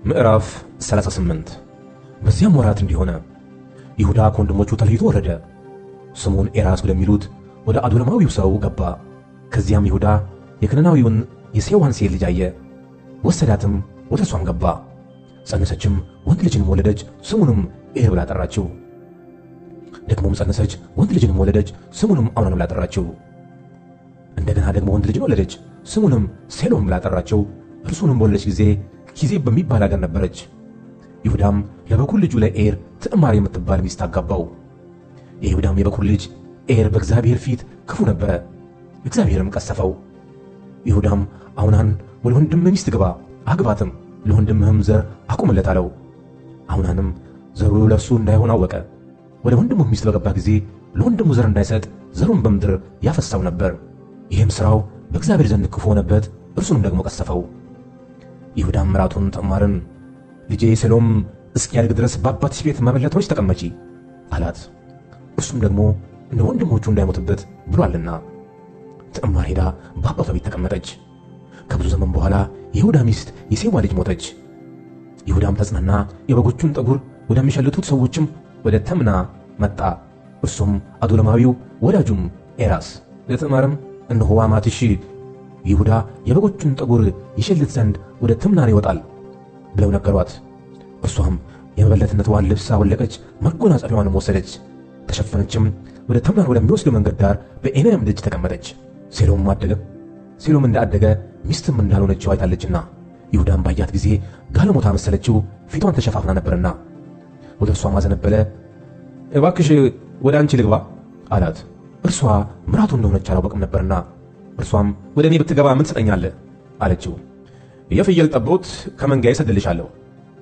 ምዕራፍ 38 በዚያም ወራት እንዲሆነ ይሁዳ ከወንድሞቹ ተለይቶ ወረደ። ስሙን ኤራስ ወደሚሉት ወደ አዶለማዊው ሰው ገባ። ከዚያም ይሁዳ የከነናዊውን የሴዋን ሴት ልጅ አየ፣ ወሰዳትም፣ ወደ እርሷም ገባ። ጸነሰችም፣ ወንድ ልጅንም ወለደች፣ ስሙንም ኤር ብላ ጠራችው። ደግሞም ጸነሰች፣ ወንድ ልጅንም ወለደች፣ ስሙንም አምኖን ብላ ጠራችው። እንደገና ደግሞ ወንድ ልጅን ወለደች፣ ስሙንም ሴሎም ብላ ጠራችው። እርሱንም በወለደች ጊዜ ኪዜብ በሚባል አገር ነበረች። ይሁዳም ለበኩር ልጁ ለኤር ትዕማር የምትባል ሚስት አጋባው። የይሁዳም የበኩር ልጅ ኤር በእግዚአብሔር ፊት ክፉ ነበረ፣ እግዚአብሔርም ቀሰፈው። ይሁዳም አውናን ወደ ወንድምህ ሚስት ግባ፣ አግባትም፣ ለወንድምህም ዘር አቁምለት አለው። አውናንም ዘሩ ለእርሱ እንዳይሆን አወቀ። ወደ ወንድሙ ሚስት በገባ ጊዜ ለወንድሙ ዘር እንዳይሰጥ ዘሩን በምድር ያፈሳው ነበር። ይህም ሥራው በእግዚአብሔር ዘንድ ክፉ ሆነበት፣ እርሱንም ደግሞ ቀሰፈው። ይሁዳም ምራቱን ትዕማርን ልጄ ሴሎም እስኪያድግ ድረስ በአባትሽ ቤት መበለት ሆነሽ ተቀመጪ አላት። እርሱም ደግሞ እንደ ወንድሞቹ እንዳይሞትበት ብሏልና። ትዕማር ሄዳ በአባቷ ቤት ተቀመጠች። ከብዙ ዘመን በኋላ የይሁዳ ሚስት የሴዋ ልጅ ሞተች። ይሁዳም ተጽናና፣ የበጎቹን ጠጉር ወደሚሸልቱት ሰዎችም ወደ ተምና መጣ። እርሱም አዶለማዊው ወዳጁም ኤራስ ለትዕማርም እነሆ አማትሽ ይሁዳ የበጎቹን ጠጉር ይሸልት ዘንድ ወደ ትምናን ይወጣል ብለው ነገሯት። እርሷም የመበለትነትዋን ልብስ አወለቀች፣ መጎናጸፊያዋንም ወሰደች፣ ተሸፈነችም። ወደ ተምናን ወደሚወስደው መንገድ ዳር በኤናያም ደጅ ተቀመጠች። ሴሎም አደገ። ሴሎም እንዳደገ ሚስትም እንዳልሆነችው አይታለችና ይሁዳም ባያት ጊዜ ጋለሞታ መሰለችው፣ ፊቷን ተሸፋፍና ነበርና። ወደ እርሷም አዘነበለ። እባክሽ ወደ አንቺ ልግባ አላት። እርሷ ምራቱ እንደሆነች አላወቅም ነበርና። እርሷም ወደ እኔ ብትገባ ምን ትሰጠኛለህ አለችው። የፍየል ጠቦት ከመንጋዬ እሰድልሻለሁ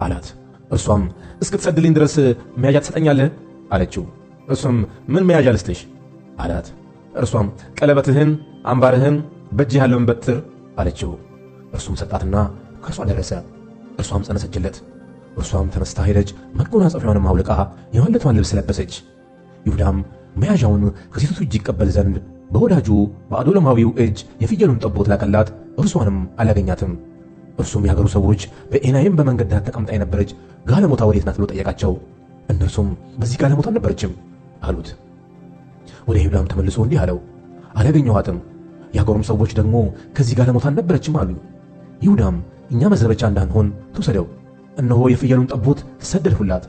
አላት። እርሷም እስክትሰድልኝ ድረስ መያዣ ትሰጠኛለህ አለችው። እርሱም ምን መያዣ ልስጥሽ አላት። እርሷም ቀለበትህን፣ አምባርህን፣ በእጅህ ያለውን በትር አለችው። እርሱም ሰጣትና ከእርሷ ደረሰ። እርሷም ጸነሰችለት። እርሷም ተነስታ ሄደች፣ መጎናጸፊያዋንም አውልቃ የመበለቷን ልብስ ለበሰች። ይሁዳም መያዣውን ከሴቲቱ እጅ ይቀበል ዘንድ በወዳጁ በአዶለማዊው እጅ የፍየሉን ጠቦት ላከላት፣ እርሷንም አላገኛትም። እርሱም የሀገሩ ሰዎች በኤናይም በመንገድ ዳር ተቀምጣ የነበረች ጋለሞታ ወዴት ናት ብሎ ጠየቃቸው። እነርሱም በዚህ ጋለሞታ አልነበረችም አሉት። ወደ ይሁዳም ተመልሶ እንዲህ አለው፣ አላገኘኋትም። የሀገሩም ሰዎች ደግሞ ከዚህ ጋለሞታ አልነበረችም አሉ። ይሁዳም እኛ መዘበቻ እንዳንሆን ትውሰደው፣ እነሆ የፍየሉን ጠቦት ሰደድሁላት፣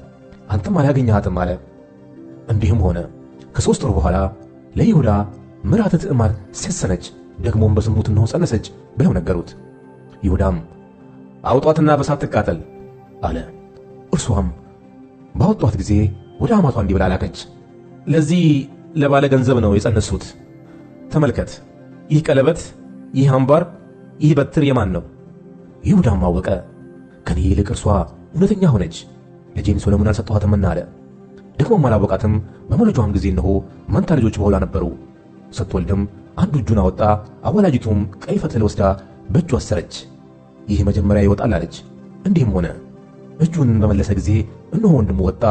አንተም አላገኘሃትም አለ። እንዲህም ሆነ ከ3 ወር በኋላ ለይሁዳ ምራተ ትዕማር ሴሰነች፣ ደግሞም በዝሙት እነሆ ጸነሰች ብለው ነገሩት። ይሁዳም አውጧትና በሳት ትቃጠል አለ። እርሷም ባወጧት ጊዜ ወደ አማቷ እንዲህ ብላ ላከች፣ ለዚህ ለባለ ገንዘብ ነው የጸነሱት። ተመልከት፣ ይህ ቀለበት፣ ይህ አምባር፣ ይህ በትር የማን ነው? ይሁዳም አወቀ፣ ከኔ ይልቅ እርሷ እውነተኛ ሆነች፣ ልጄን ሶሎሞን አልሰጠኋትምና አለ። ደግሞም አላወቃትም። በመውለጃዋም ጊዜ እነሆ መንታ ልጆች በኋላ ነበሩ። ስትወልድም አንዱ እጁን አወጣ፣ አዋላጅቱም ቀይ ፈትል ወስዳ በእጁ አሰረች። ይህ መጀመሪያ ይወጣል አለች። እንዲህም ሆነ፣ እጁን በመለሰ ጊዜ እነሆ ወንድሙ ወጣ።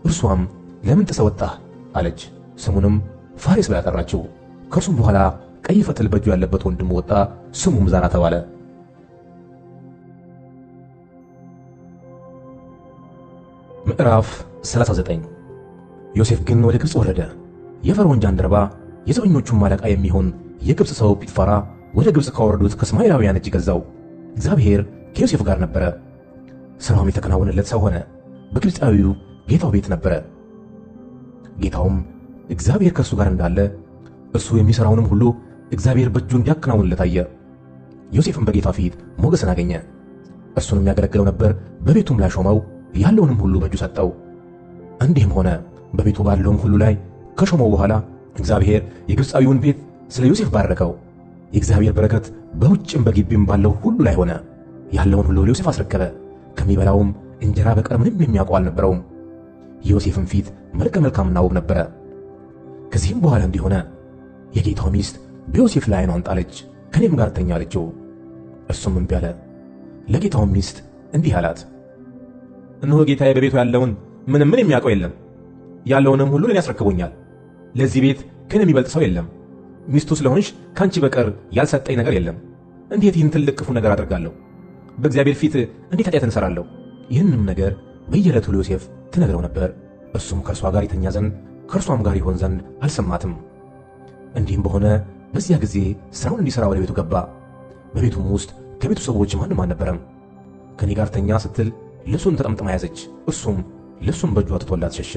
እርሷም ለምን ጥሰህ ወጣህ አለች። ስሙንም ፋሬስ ብላ ጠራችው። ከእርሱም በኋላ ቀይ ፈትል በእጁ ያለበት ወንድሙ ወጣ፣ ስሙም ዛራ ተባለ። ምዕራፍ 39 ዮሴፍ ግን ወደ ግብፅ ወረደ። የፈርዖን ጃንደረባ የዘበኞቹም አለቃ የሚሆን የግብፅ ሰው ጲጥፋራ ወደ ግብፅ ካወረዱት ከእስማኤላውያን እጅ ገዛው። እግዚአብሔር ከዮሴፍ ጋር ነበረ፣ ሥራውም የተከናወነለት ሰው ሆነ። በግብፃዊው ጌታው ቤት ነበረ። ጌታውም እግዚአብሔር ከእርሱ ጋር እንዳለ እርሱ የሚሠራውንም ሁሉ እግዚአብሔር በእጁ እንዲያከናውንለት አየ። ዮሴፍም በጌታ ፊት ሞገስን አገኘ። እርሱንም ያገለግለው ነበር፣ በቤቱም ላይ ሾመው፣ ያለውንም ሁሉ በእጁ ሰጠው። እንዲህም ሆነ በቤቱ ባለውም ሁሉ ላይ ከሾመው በኋላ እግዚአብሔር የግብፃዊውን ቤት ስለ ዮሴፍ ባረከው። የእግዚአብሔር በረከት በውጭም በግቢም ባለው ሁሉ ላይ ሆነ። ያለውን ሁሉ ለዮሴፍ አስረከበ። ከሚበላውም እንጀራ በቀር ምንም የሚያውቀው አልነበረውም። የዮሴፍም ፊት መልከ መልካምና ውብ ነበረ። ከዚህም በኋላ እንዲህ ሆነ፣ የጌታው ሚስት በዮሴፍ ላይ ዓይኗን ጣለች፣ ከኔም ጋር ተኛ አለችው። እርሱም እምቢ አለ። ለጌታውም ሚስት እንዲህ አላት፣ እነሆ ጌታዬ በቤቱ ያለውን ምን የሚያውቀው የለም፣ ያለውንም ሁሉ ለኔ ያስረክቦኛል። ለዚህ ቤት ከኔ የሚበልጥ ሰው የለም። ሚስቱ ስለሆንሽ ካንቺ በቀር ያልሰጠኝ ነገር የለም። እንዴት ይህን ትልቅ ክፉ ነገር አደርጋለሁ? በእግዚአብሔር ፊት እንዴት ኃጢአትን እሠራለሁ? ይህንም ነገር በየዕለቱ ለዮሴፍ ትነግረው ነበር። እርሱም ከእርሷ ጋር የተኛ ዘንድ ከእርሷም ጋር ይሆን ዘንድ አልሰማትም። እንዲህም በሆነ በዚያ ጊዜ ሥራውን እንዲሠራ ወደ ቤቱ ገባ። በቤቱም ውስጥ ከቤቱ ሰዎች ማንም አልነበረም። ከኔ ጋር ተኛ ስትል ልብሱን ተጠምጥማ ያዘች። እርሱም ልብሱን በእጇ ትቶላት ሸሸ፣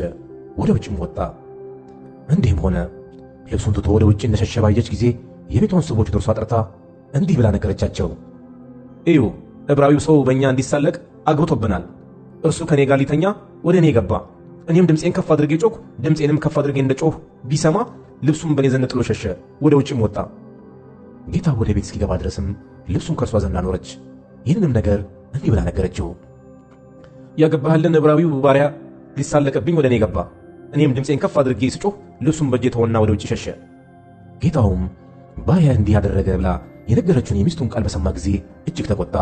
ወደ ውጭም ወጣ። እንዲህም ሆነ ልብሱን ትቶ ወደ ውጭ እንደሸሸ ባየች ጊዜ የቤቷን ሰዎች ወደ እርሷ ጠርታ እንዲህ ብላ ነገረቻቸው። እዩ፣ ዕብራዊው ሰው በእኛ እንዲሳለቅ አግብቶብናል። እርሱ ከኔ ጋር ሊተኛ ወደ እኔ ገባ። እኔም ድምፄን ከፍ አድርጌ ጮኽሁ። ድምፄንም ከፍ አድርጌ እንደ ጮኽሁ ቢሰማ ልብሱን በእኔ ዘንድ ጥሎ ሸሸ፣ ወደ ውጭም ወጣ። ጌታ ወደ ቤት እስኪገባ ድረስም ልብሱን ከእርሷ ዘንድ አኖረች። ይህንንም ነገር እንዲህ ብላ ነገረችው። ያገባህልን ዕብራዊው ባሪያ ሊሳለቅብኝ ወደ እኔ ገባ። እኔም ድምፄን ከፍ አድርጌ ስጮኽ ልብሱን በእጄ ተወና ወደ ውጭ ሸሸ። ጌታውም ባሪያ እንዲህ ያደረገ ብላ የነገረችውን የሚስቱን ቃል በሰማ ጊዜ እጅግ ተቆጣ።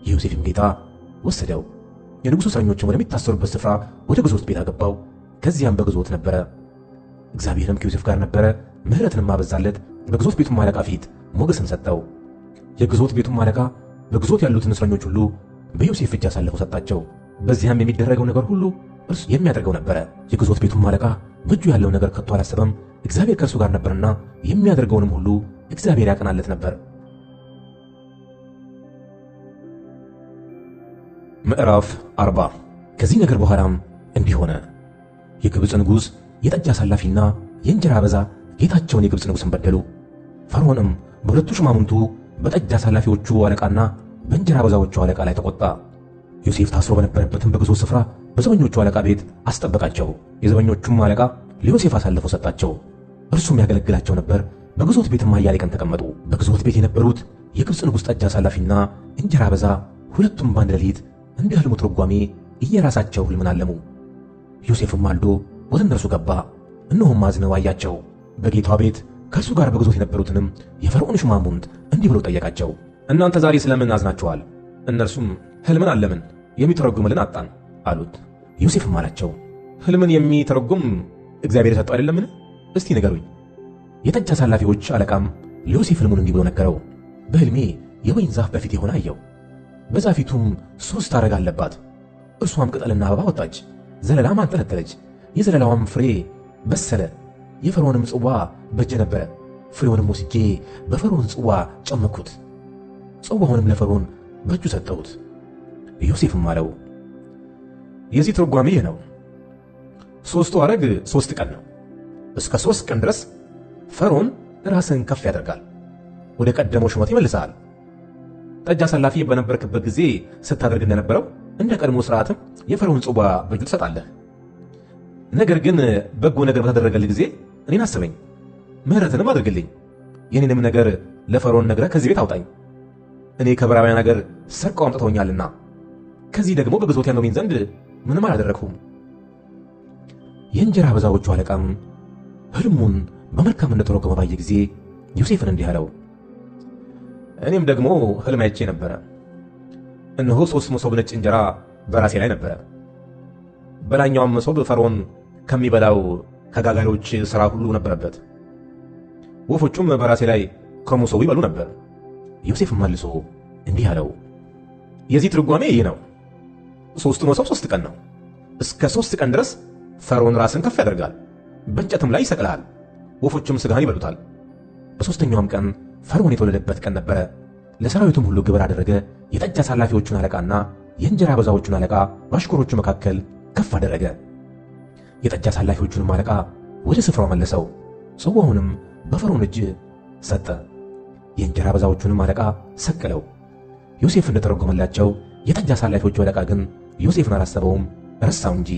የዮሴፍም ጌታ ወሰደው፣ የንጉሡ እስረኞችም ወደሚታሰሩበት ስፍራ ወደ ግዞት ቤት አገባው። ከዚያም በግዞት ነበረ። እግዚአብሔርም ከዮሴፍ ጋር ነበረ፣ ምሕረትንም አበዛለት። በግዞት ቤቱም አለቃ ፊት ሞገስን ሰጠው። የግዞት ቤቱም አለቃ በግዞት ያሉትን እስረኞች ሁሉ በዮሴፍ እጅ አሳልፎ ሰጣቸው። በዚያም የሚደረገው ነገር ሁሉ እርሱ የሚያደርገው ነበረ። የግዞት ቤቱም አለቃ በእጁ ያለው ነገር ከቶ አላሰበም። እግዚአብሔር ከእርሱ ጋር ነበርና የሚያደርገውንም ሁሉ እግዚአብሔር ያቀናለት ነበር። ምዕራፍ 40 ከዚህ ነገር በኋላም እንዲህ ሆነ። የግብፅ ንጉሥ የጠጅ አሳላፊና የእንጀራ አበዛ ጌታቸውን የግብፅ ንጉሥን በደሉ። ፈርዖንም በሁለቱ ሹማምንቱ በጠጅ አሳላፊዎቹ አለቃና በእንጀራ አበዛዎቹ አለቃ ላይ ተቆጣ። ዮሴፍ ታስሮ በነበረበትም በግዞት ስፍራ በዘበኞቹ አለቃ ቤት አስጠበቃቸው። የዘበኞቹም አለቃ ለዮሴፍ አሳልፎ ሰጣቸው፣ እርሱም ያገለግላቸው ነበር። በግዞት ቤትም አያሌ ቀን ተቀመጡ። በግዞት ቤት የነበሩት የግብፅ ንጉሥ ጠጅ አሳላፊና እንጀራ አበዛ ሁለቱም በአንድ ሌሊት እንደ ሕልሙ ትርጓሜ እየራሳቸው ሕልምን አለሙ። ዮሴፍም ማልዶ ወደ እነርሱ ገባ፣ እነሆም አዝነው አያቸው። በጌታ ቤት ከእርሱ ጋር በግዞት የነበሩትንም የፈርዖን ሹማምንት እንዲህ ብሎ ጠየቃቸው፣ እናንተ ዛሬ ስለምን አዝናችኋል? እነርሱም ሕልምን አለምን፣ የሚተረጉምልን አጣን አሉት። ዮሴፍም አላቸው፣ ሕልምን የሚተረጉም እግዚአብሔር የሰጠው አይደለምን? እስቲ ንገሩኝ። የጠጅ አሳላፊዎች አለቃም ለዮሴፍ ሕልሙን እንዲህ ብሎ ነገረው። በሕልሜ የወይን ዛፍ በፊት የሆነ አየው። በዛፊቱም 3 አረግ አለባት። እርሷም ቅጠልና አበባ ወጣች፣ ዘለላም አንጠለጠለች። የዘለላዋም ፍሬ በሰለ። የፈርዖንም ጽዋ በእጄ ነበረ። ፍሬውንም ወስጄ በፈርዖን ጽዋ ጨመኩት። ጽዋውንም ለፈርዖን በእጁ ሰጠሁት። ዮሴፍም አለው፣ የዚህ ትርጓሜ ይህ ነው። 3ቱ አረግ 3 ቀን ነው። እስከ 3 ቀን ድረስ ፈርዖን ራስን ከፍ ያደርጋል፣ ወደ ቀደመው ሹመት ይመልሳል። ጠጅ አሳላፊ በነበርክበት ጊዜ ስታደርግ እንደነበረው እንደ ቀድሞ ሥርዓትም የፈርዖን ጽዋ በእጁ ትሰጣለህ። ነገር ግን በጎ ነገር በተደረገልህ ጊዜ እኔን አስበኝ፣ ምሕረትንም አድርግልኝ። የኔንም ነገር ለፈርዖን ነግረህ ከዚህ ቤት አውጣኝ። እኔ ከዕብራውያን አገር ሰርቀው አምጥተውኛልና ከዚህ ደግሞ በግዞት ያኖሩኝ ዘንድ ምንም አላደረግሁም። የእንጀራ አበዛዎቹ አለቃም ሕልሙን በመልካም እንደተረጎመ ባየ ጊዜ ዮሴፍን እንዲህ አለው፣ እኔም ደግሞ ሕልም አይቼ ነበረ። እነሆ 3 መሶብ ነጭ እንጀራ በራሴ ላይ ነበረ። በላይኛውም መሶብ ፈርዖን ከሚበላው ከጋጋሪዎች ሥራ ሁሉ ነበረበት። ወፎቹም በራሴ ላይ ከመሶቡ ይበሉ ነበር። ዮሴፍም መልሶ እንዲህ አለው፣ የዚህ ትርጓሜ ይህ ነው። 3ቱ መሶብ 3 ቀን ነው። እስከ 3 ቀን ድረስ ፈርዖን ራስን ከፍ ያደርጋል፣ በእንጨትም ላይ ይሰቅልሃል፣ ወፎችም ሥጋህን ይበሉታል። በሦስተኛውም ቀን ፈርዖን የተወለደበት ቀን ነበረ። ለሰራዊቱም ሁሉ ግብር አደረገ። የጠጅ አሳላፊዎቹን አለቃና የእንጀራ አበዛዎቹን አለቃ በአሽከሮቹ መካከል ከፍ አደረገ። የጠጅ አሳላፊዎቹንም አለቃ ወደ ስፍራው መለሰው፣ ጽዋውንም በፈርዖን እጅ ሰጠ። የእንጀራ አበዛዎቹንም አለቃ ሰቀለው። ዮሴፍ እንደተረጎመላቸው የጠጅ አሳላፊዎቹ አለቃ ግን ዮሴፍን አላሰበውም፣ ረሳው እንጂ።